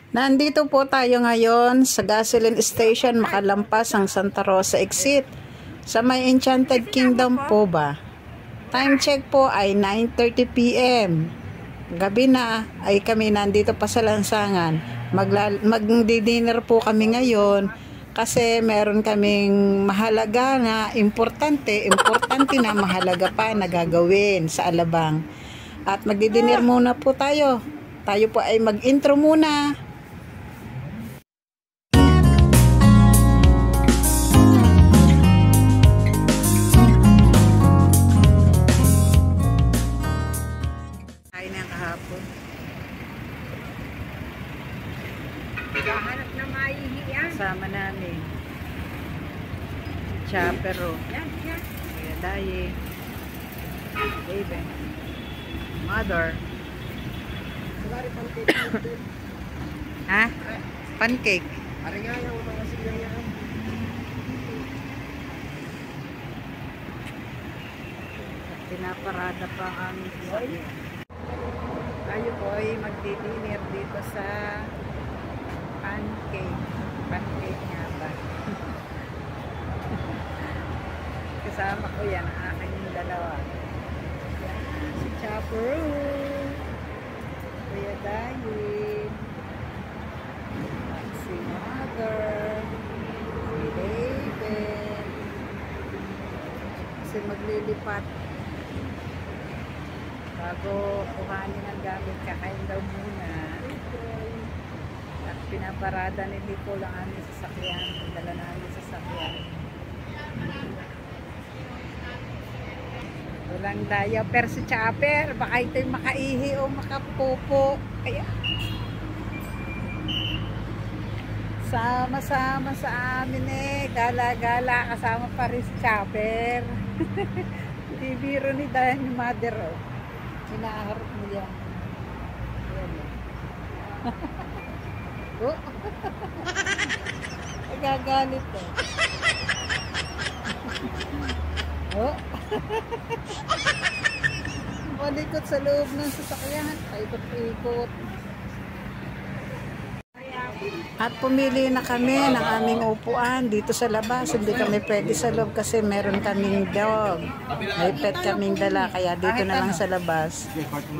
Nandito po tayo ngayon sa gasoline station makalampas ang Santa Rosa exit sa may Enchanted Kingdom po ba. Time check po ay 9:30 PM. Gabi na ay kami nandito pa sa lansangan. Magdi-dinner po kami ngayon kasi meron kaming mahalaga na importante na mahalaga pa na gagawin sa Alabang. At magdi-dinner muna po tayo. Tayo po ay mag-intro muna. Kasama namin Chapero, Kuya Daye, Baby, Mother. Ha? Pancake. Pinaparada pa ang aming sasakyan. Tayo po ay magdi-dinner dito sa pancake nga ba. Kasama ko yan, ang aking dalawa. Si Chapero, Kuya Dayin, si Mother, si David, kasi maglilipat bago kuhanin ang gamit, kakain daw muna. At pinaparada ni Lico lang aming sasakyan, dala namin sasakyan. Walang daya, pero si Chaper, baka ito'y makaihi o makapupo. Kaya sama-sama sa amin gala-gala, kasama pa rin si Chaper. Hindi biro ni Dayan yung mother, oh. Hinaharap mo yan. Oh. Nagagalit to. Oh. Malikot sa loob ng sasakyan. Paikot-ikot. At pumili na kami ng aming upuan dito sa labas. Hindi kami pwede sa loob kasi meron kaming dog. May pet kaming dala, kaya dito na lang sa labas.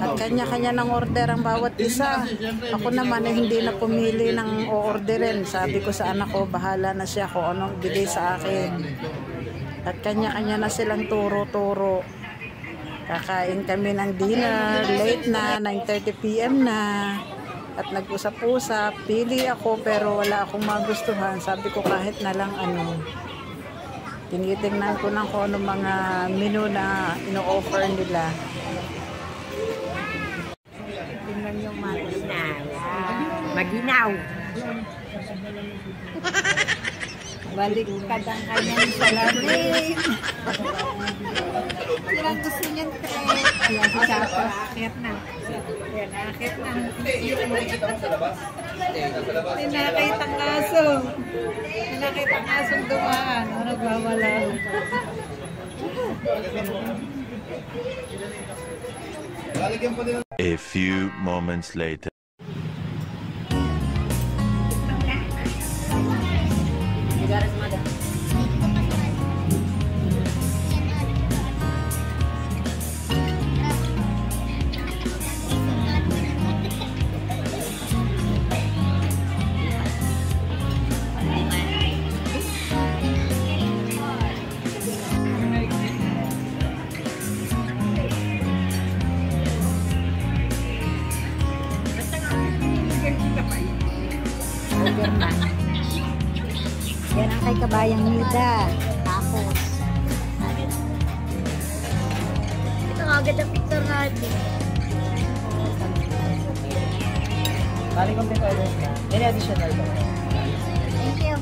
At kanya-kanya ng order ang bawat isa. Ako naman ay hindi na pumili ng o-orderin. Sabi ko sa anak ko, bahala na siya kung anong bigay sa akin. At kanya-kanya na silang turo-turo. Kakain kami ng dinner, late na, 9:30 PM na. At nag-usap-usap, pili ako pero wala akong magustuhan. Sabi ko kahit na lang ano. Tinitingnan ko lang kung ano mga menu na ino-offer nila. Tingnan yung maginaw. Baliktad ang kanyang salamin. Ilang gusto niyang trip. Ayan, si Chapa, akit na. Ayan, akit na. Tinakita ang aso. Tinakita ang asong dumaan. O, nagwawala. A few moments later. Yan ang kay Kabayang Nida. Tapos ito nga agad ang picture natin. Bali complete orders na. Any additional ba? Thank you.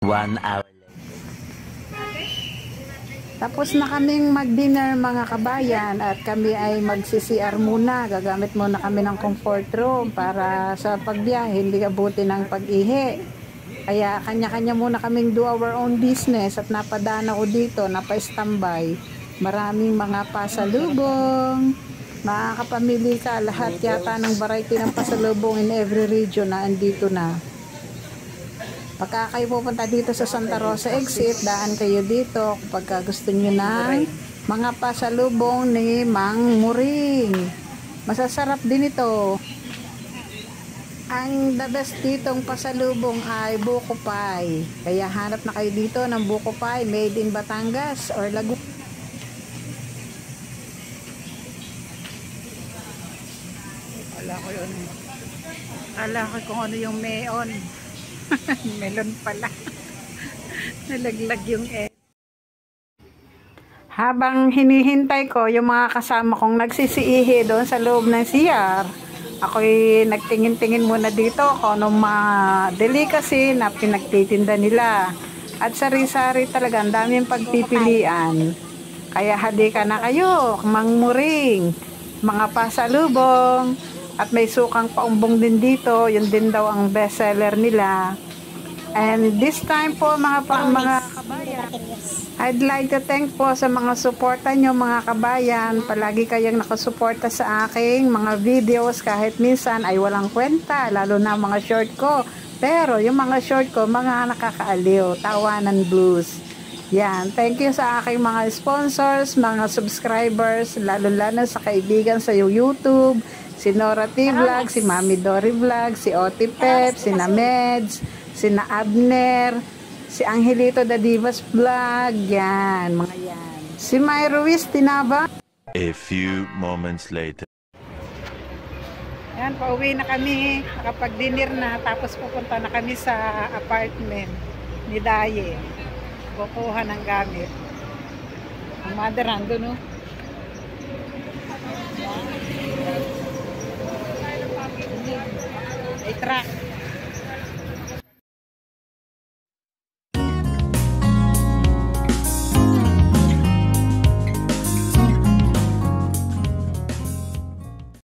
1 hour later. Tapos na kaming mag-dinner mga kabayan at kami ay mag-CCR muna. Gagamit muna kami ng comfort room para sa pagbiyahe, hindi abuti ng pag-ihi. Kaya kanya-kanya muna kaming do our own business at napadaan ako dito, napa-standby. Maraming mga pasalubong. Makakapamili ka lahat yata ng variety ng pasalubong in every region na andito na. Pagka kayo pupunta dito sa Santa Rosa exit, daan kayo dito kapag gusto nyo ng mga pasalubong ni Mang Muring. Masasarap din ito. Ang the best ditong pasalubong ay buko pie. Kaya hanap na kayo dito ng buko pie made in Batangas or Laguna. Ala ko yun. Ala ko kung ano yung meon. Melon pala. Nalaglag yung Habang hinihintay ko yung mga kasama kong nagsisiihi doon sa loob ng CR, ako'y nagtingin-tingin muna dito kung anong mga delicacy na pinagtitinda nila. At sari-sari talaga, ang daming pagpipilian. Kaya halika na kayo, mangmuring, mga pasalubong, at may sukang paumbong din dito, yun din daw ang bestseller nila. And this time po mga kabayan, I'd like to thank po sa mga suporta nyo mga kabayan. Palagi kayong nakasuporta sa aking mga videos kahit minsan ay walang kwenta, lalo na mga short ko. Pero yung mga short ko, mga nakakaaliw, tawanan blues. Yan, thank you sa aking mga sponsors, mga subscribers, lalo-lalo sa kaibigan sa YouTube, si Nora T Vlog, si Mami Dory Vlog, si Oti Pep, si Nameds, si Na Abner, si Angelito the Divas Vlog, yan, mga yan. Si May Ruiz Tinaba. A few moments later. Yan, pauwi na kami, nakapag-dinner na, tapos pupunta na kami sa apartment ni Daye. Kukuha ng gamit. Ang mother ando, no? Ay, truck.